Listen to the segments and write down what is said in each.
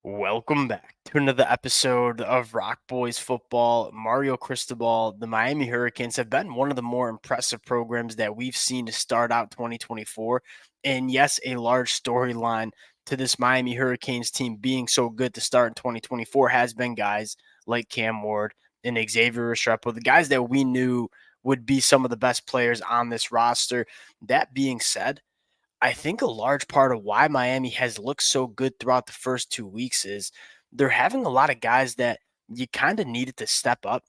Welcome back to another episode of Rock Boys Football. Mario Cristobal, the Miami Hurricanes have been one of the more impressive programs that we've seen to start out 2024. And yes, a large storyline to this Miami Hurricanes team being so good to start in 2024 has been guys like Cam Ward and Xavier Restrepo, the guys that we knew would be some of the best players on this roster. That being said, I think a large part of why Miami has looked so good throughout the first 2 weeks is they're having a lot of guys that you kind of needed to step up.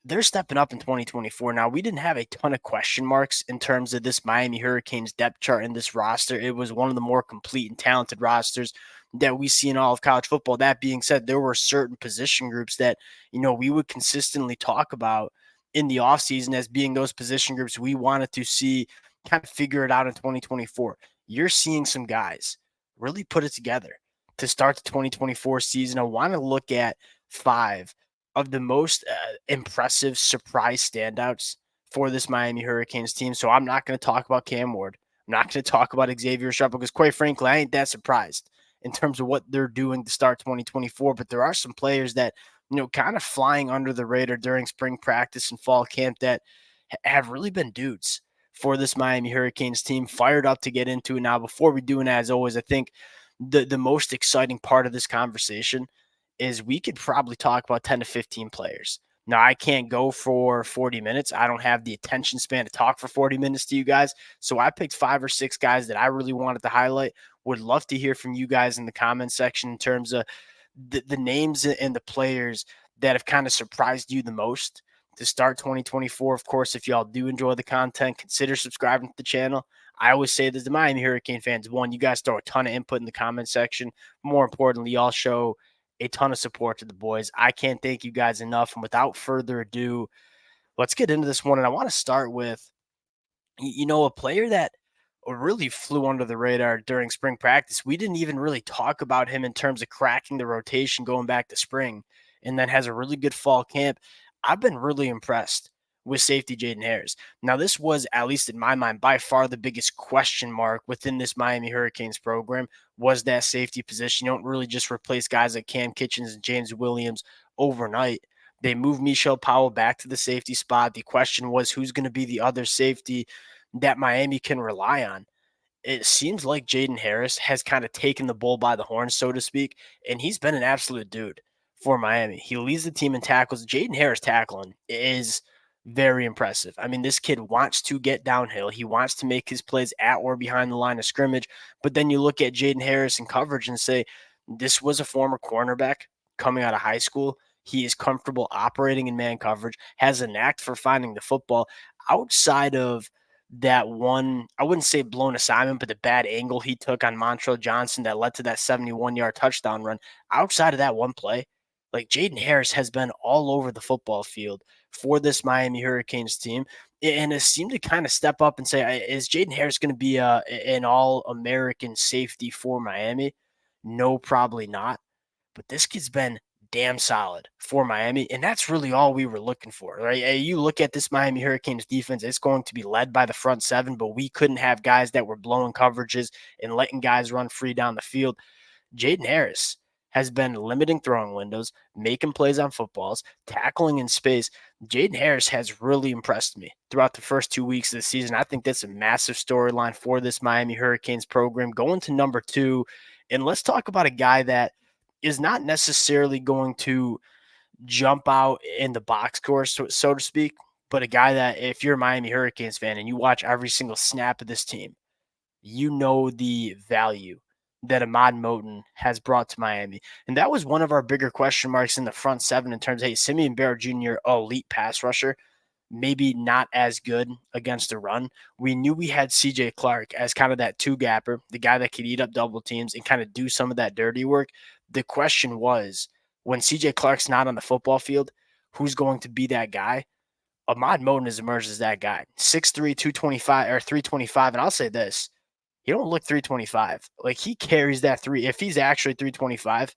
They're stepping up in 2024. Now, we didn't have a ton of question marks in terms of this Miami Hurricanes depth chart in this roster. It was one of the more complete and talented rosters that we see in all of college football. That being said, there were certain position groups that, we would consistently talk about in the offseason as being those position groups we wanted to see kind of figure it out in 2024. You're seeing some guys really put it together to start the 2024 season. I want to look at five of the most impressive surprise standouts for this Miami Hurricanes team. So I'm not going to talk about Cam Ward. I'm not going to talk about Xavier Restrepo because, quite frankly, I ain't that surprised in terms of what they're doing to start 2024. But there are some players that, kind of flying under the radar during spring practice and fall camp that have really been dudes for this Miami Hurricanes team. Fired up to get into it now. Before we do, and as always, I think the most exciting part of this conversation is we could probably talk about 10 to 15 players. Now, I can't go for 40 minutes. I don't have the attention span to talk for 40 minutes to you guys. So I picked 5 or 6 guys that I really wanted to highlight. Would love to hear from you guys in the comment section in terms of the names and the players that have kind of surprised you the most to start 2024. Of course, if y'all do enjoy the content, consider subscribing to the channel. I always say this to Miami Hurricane fans. One, you guys throw a ton of input in the comment section. More importantly, y'all show a ton of support to the boys. I can't thank you guys enough. And without further ado, let's get into this one. And I want to start with, a player that really flew under the radar during spring practice. We didn't even really talk about him in terms of cracking the rotation going back to spring, and then has a really good fall camp. I've been really impressed with safety Jaden Harris. Now, this was, at least in my mind, by far the biggest question mark within this Miami Hurricanes program was that safety position. You don't really just replace guys like Cam Kitchens and James Williams overnight. They moved Michelle Powell back to the safety spot. The question was who's going to be the other safety that Miami can rely on. It seems like Jaden Harris has kind of taken the bull by the horns, so to speak, and he's been an absolute dude for Miami. He leads the team in tackles. Jaden Harris tackling is very impressive. I mean, this kid wants to get downhill. He wants to make his plays at or behind the line of scrimmage. But then you look at Jaden Harris in coverage and say, this was a former cornerback coming out of high school. He is comfortable operating in man coverage, has a knack for finding the football outside of that one, I wouldn't say blown assignment, but the bad angle he took on Montrell Johnson that led to that 71-yard touchdown run. Outside of that one play, like Jaden Harris has been all over the football field for this Miami Hurricanes team and has seemed to kind of step up and say, is Jaden Harris going to be an all-American safety for Miami? No, probably not. But this kid's been damn solid for Miami, and that's really all we were looking for, right? You look at this Miami Hurricanes defense, it's going to be led by the front seven, but we couldn't have guys that were blowing coverages and letting guys run free down the field. Jaden Harris has been limiting throwing windows, making plays on footballs, tackling in space. Jaden Harris has really impressed me throughout the first 2 weeks of the season. I think that's a massive storyline for this Miami Hurricanes program. Going to number 2, and let's talk about a guy that is not necessarily going to jump out in the box score, so to speak, but a guy that if you're a Miami Hurricanes fan and you watch every single snap of this team, you know the value that Ahmad Moten has brought to Miami. And that was one of our bigger question marks in the front seven in terms of, hey, Simeon Barrett Jr., elite pass rusher, maybe not as good against the run. We knew we had CJ Clark as kind of that two-gapper, the guy that could eat up double teams and kind of do some of that dirty work. The question was, when CJ Clark's not on the football field, who's going to be that guy? Ahmad Moten has emerged as that guy. 6'3", 225 or 325. And I'll say this, he don't look 325. Like he carries that three. If he's actually 325,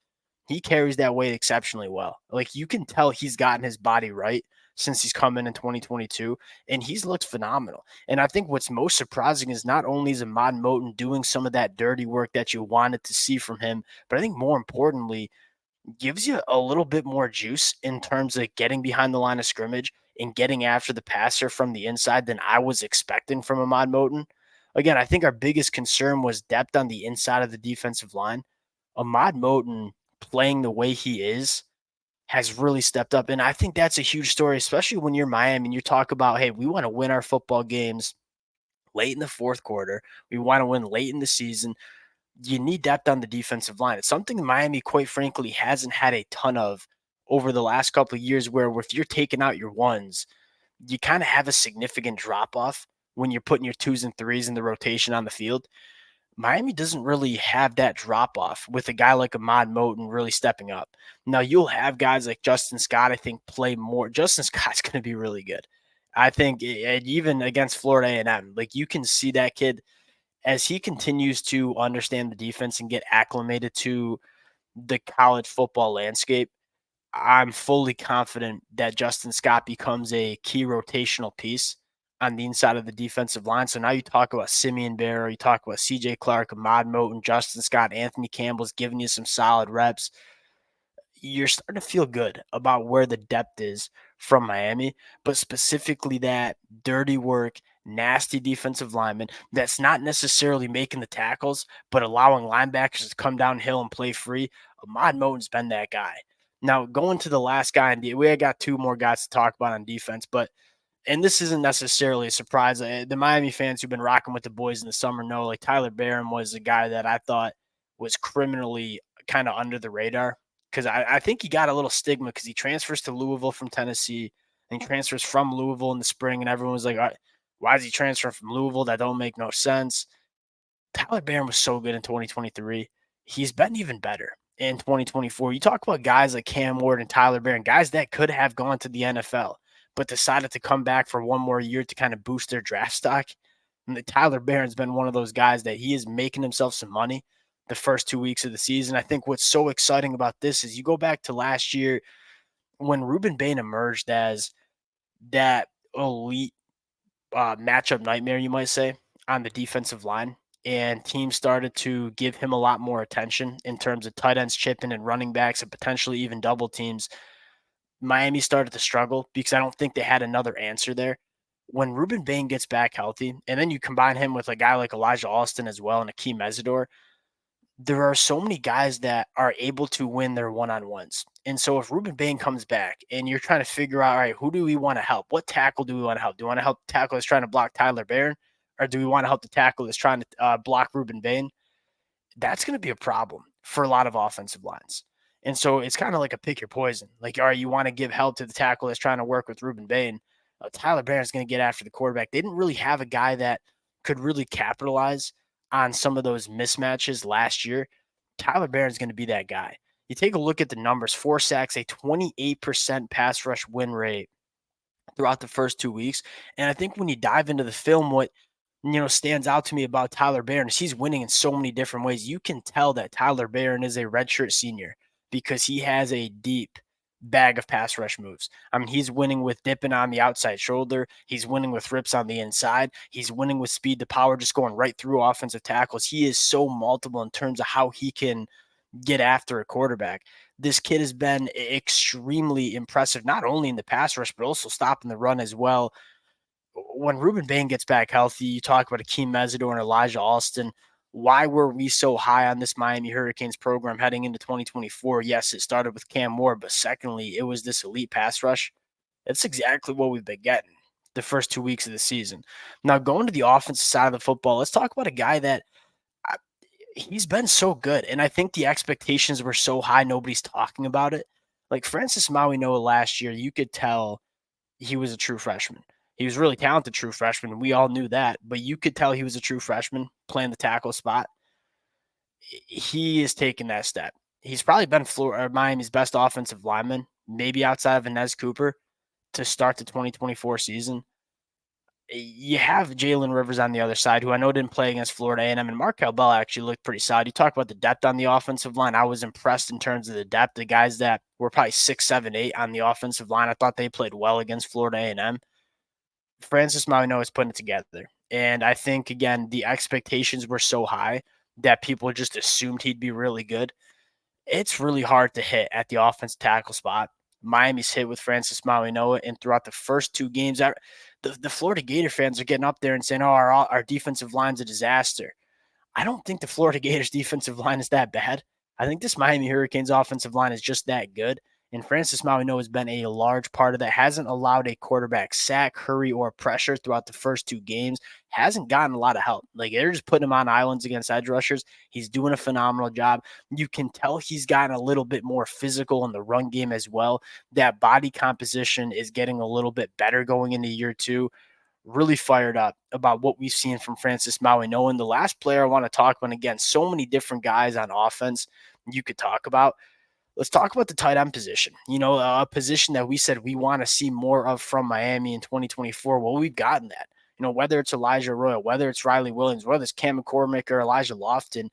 he carries that weight exceptionally well. Like you can tell he's gotten his body right since he's come in 2022, and he's looked phenomenal. And I think what's most surprising is not only is Ahmad Moten doing some of that dirty work that you wanted to see from him, but I think more importantly, gives you a little bit more juice in terms of getting behind the line of scrimmage and getting after the passer from the inside than I was expecting from Ahmad Moten. Again, I think our biggest concern was depth on the inside of the defensive line. Ahmad Moten playing the way he is has really stepped up. And I think that's a huge story, especially when you're Miami and you talk about, hey, we want to win our football games late in the fourth quarter. We want to win late in the season. You need depth on the defensive line. It's something Miami, quite frankly, hasn't had a ton of over the last couple of years, where if you're taking out your ones, you kind of have a significant drop off when you're putting your twos and threes in the rotation on the field. Miami doesn't really have that drop off with a guy like Ahmad Moten really stepping up. Now, you'll have guys like Justin Scott, I think, play more. Justin Scott's going to be really good. I think even against Florida A&M, like you can see that kid as he continues to understand the defense and get acclimated to the college football landscape. I'm fully confident that Justin Scott becomes a key rotational piece on the inside of the defensive line. So now you talk about Simeon Barrow, you talk about CJ Clark, Ahmad Moten, Justin Scott, Anthony Campbell's giving you some solid reps. You're starting to feel good about where the depth is from Miami, but specifically that dirty work, nasty defensive lineman that's not necessarily making the tackles, but allowing linebackers to come downhill and play free. Ahmad Moten's been that guy. Now, going to the last guy, we got two more guys to talk about on defense, but and this isn't necessarily a surprise. The Miami fans who've been rocking with the boys in the summer know, like, Tyler Barron was a guy that I thought was criminally kind of under the radar because I think he got a little stigma because he transfers to Louisville from Tennessee and he transfers from Louisville in the spring, and everyone was like, why is he transferring from Louisville? That don't make no sense. Tyler Barron was so good in 2023. He's been even better in 2024. You talk about guys like Cam Ward and Tyler Barron, guys that could have gone to the NFL, but decided to come back for one more year to kind of boost their draft stock. And Tyler Barron's been one of those guys that he is making himself some money the first 2 weeks of the season. I think what's so exciting about this is you go back to last year when Ruben Bain emerged as that elite matchup nightmare, you might say, on the defensive line. And teams started to give him a lot more attention in terms of tight ends chipping and running backs and potentially even double teams. Miami started to struggle because I don't think they had another answer there. When Ruben Bain gets back healthy, and then you combine him with a guy like Elijah Austin as well and Akeem Mesidor, there are so many guys that are able to win their one-on-ones. And so if Ruben Bain comes back and you're trying to figure out, all right, who do we want to help? What tackle do we want to help? Do we want to help the tackle that's trying to block Tyler Barron? Or do we want to help the tackle that's trying to block Ruben Bain? That's going to be a problem for a lot of offensive lines. And so it's kind of like a pick your poison. Like, all right, you want to give help to the tackle that's trying to work with Ruben Bain. Tyler Barron's going to get after the quarterback. They didn't really have a guy that could really capitalize on some of those mismatches last year. Tyler Barron's going to be that guy. You take a look at the numbers: 4 sacks, a 28% pass rush win rate throughout the first 2 weeks. And I think when you dive into the film, what stands out to me about Tyler Barron is he's winning in so many different ways. You can tell that Tyler Barron is a redshirt senior because he has a deep bag of pass rush moves. I mean, he's winning with dipping on the outside shoulder. He's winning with rips on the inside. He's winning with speed to power, just going right through offensive tackles. He is so multiple in terms of how he can get after a quarterback. This kid has been extremely impressive, not only in the pass rush, but also stopping the run as well. When Ruben Bain gets back healthy, you talk about Akeem Mesidor and Elijah Austin. Why were we so high on this Miami Hurricanes program heading into 2024? Yes, it started with Cam Ward, but secondly, it was this elite pass rush. That's exactly what we've been getting the first 2 weeks of the season. Now, going to the offensive side of the football, let's talk about a guy that he's been so good. And I think the expectations were so high, nobody's talking about it. Like Francis Mauigoa last year, you could tell he was a true freshman. He was really talented true freshman. We all knew that, but you could tell he was a true freshman playing the tackle spot. He is taking that step. He's probably been Miami's best offensive lineman, maybe outside of Inez Cooper, to start the 2024 season. You have Jalen Rivers on the other side, who I know didn't play against Florida A&M, and Markel Bell actually looked pretty solid. You talk about the depth on the offensive line. I was impressed in terms of the depth. The guys that were probably 6, 7, 8 on the offensive line, I thought they played well against Florida A&M. Francis Mauigoa is putting it together, and I think again the expectations were so high that people just assumed he'd be really good. It's really hard to hit at the offense tackle spot. Miami's hit with Francis Mauigoa, and throughout the first 2 games, the Florida Gator fans are getting up there and saying, "Oh, our defensive line's a disaster." I don't think the Florida Gators defensive line is that bad. I think this Miami Hurricanes offensive line is just that good. And Francis Mauigoa has been a large part of that. Hasn't allowed a quarterback sack, hurry, or pressure throughout the first 2 games. Hasn't gotten a lot of help. Like they're just putting him on islands against edge rushers. He's doing a phenomenal job. You can tell he's gotten a little bit more physical in the run game as well. That body composition is getting a little bit better going into year 2. Really fired up about what we've seen from Francis Mauigoa. And the last player I want to talk about, again, so many different guys on offense you could talk about. Let's talk about the tight end position. A position that we said we want to see more of from Miami in 2024. Well, we've gotten that. Whether it's Elijah Royal, whether it's Riley Williams, whether it's Cam McCormick or Elijah Lofton,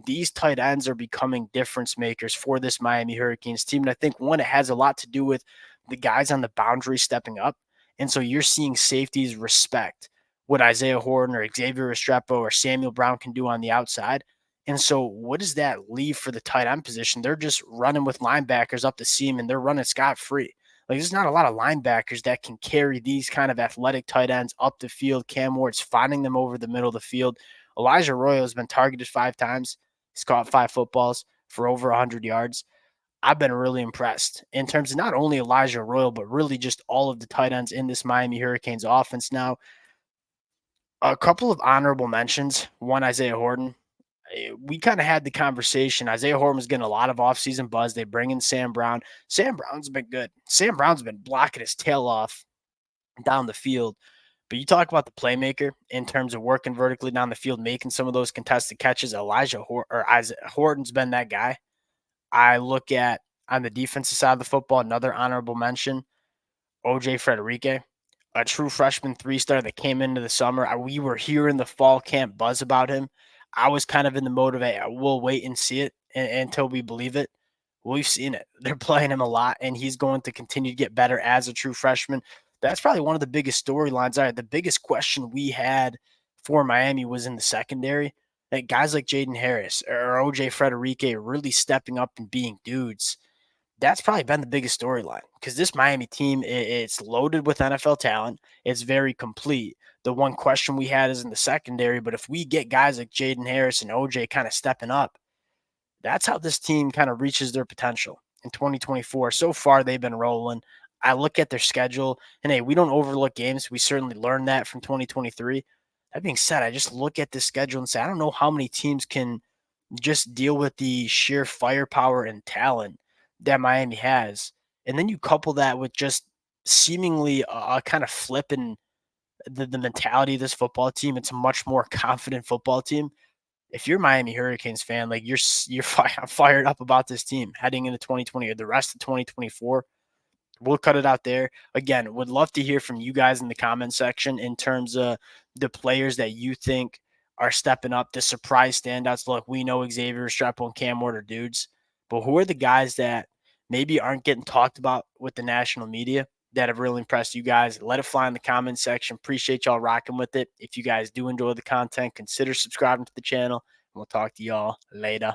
these tight ends are becoming difference makers for this Miami Hurricanes team. And I think one, it has a lot to do with the guys on the boundary stepping up. And so you're seeing safeties respect what Isaiah Horton or Xavier Restrepo or Samuel Brown can do on the outside. And so what does that leave for the tight end position? They're just running with linebackers up the seam and they're running scot free. Like there's not a lot of linebackers that can carry these kind of athletic tight ends up the field. Cam Ward's finding them over the middle of the field. Elijah Royal has been targeted 5 times. He's caught 5 footballs for over 100 yards. I've been really impressed in terms of not only Elijah Royal, but really just all of the tight ends in this Miami Hurricanes offense. Now, a couple of honorable mentions. One, Isaiah Horton. We kind of had the conversation. Isaiah Horton was getting a lot of offseason buzz. They bring in Sam Brown. Sam Brown's been good. Sam Brown's been blocking his tail off down the field. But you talk about the playmaker in terms of working vertically down the field, making some of those contested catches. Isaiah Horton's been that guy. I look at on the defensive side of the football, another honorable mention, OJ Frederique, a true freshman 3-star that came into the summer. We were hearing the fall camp buzz about him. I was kind of in the mode of, hey, we'll wait and see it until we believe it. We've seen it. They're playing him a lot, and he's going to continue to get better as a true freshman. That's probably one of the biggest storylines. All right, the biggest question we had for Miami was in the secondary. That guys like Jaden Harris or OJ Frederique really stepping up and being dudes. That's probably been the biggest storyline because this Miami team, it's loaded with NFL talent. It's very complete. The one question we had is in the secondary, but if we get guys like Jaden Harris and OJ kind of stepping up, that's how this team kind of reaches their potential in 2024. So far, they've been rolling. I look at their schedule, and hey, we don't overlook games. We certainly learned that from 2023. That being said, I just look at the schedule and say, I don't know how many teams can just deal with the sheer firepower and talent that Miami has. And then you couple that with just seemingly a kind of flip in the mentality of this football team. It's a much more confident football team. If you're a Miami Hurricanes fan, like you're fired up about this team heading into 2020 or the rest of 2024. We'll cut it out there. Again, would love to hear from you guys in the comment section in terms of the players that you think are stepping up, the surprise standouts. Look, we know Xavier Restrepo and Cam Ward are dudes, but who are the guys that maybe aren't getting talked about with the national media that have really impressed you guys? Let it fly in the comment section. Appreciate y'all rocking with it. If you guys do enjoy the content, consider subscribing to the channel, and we'll talk to y'all later.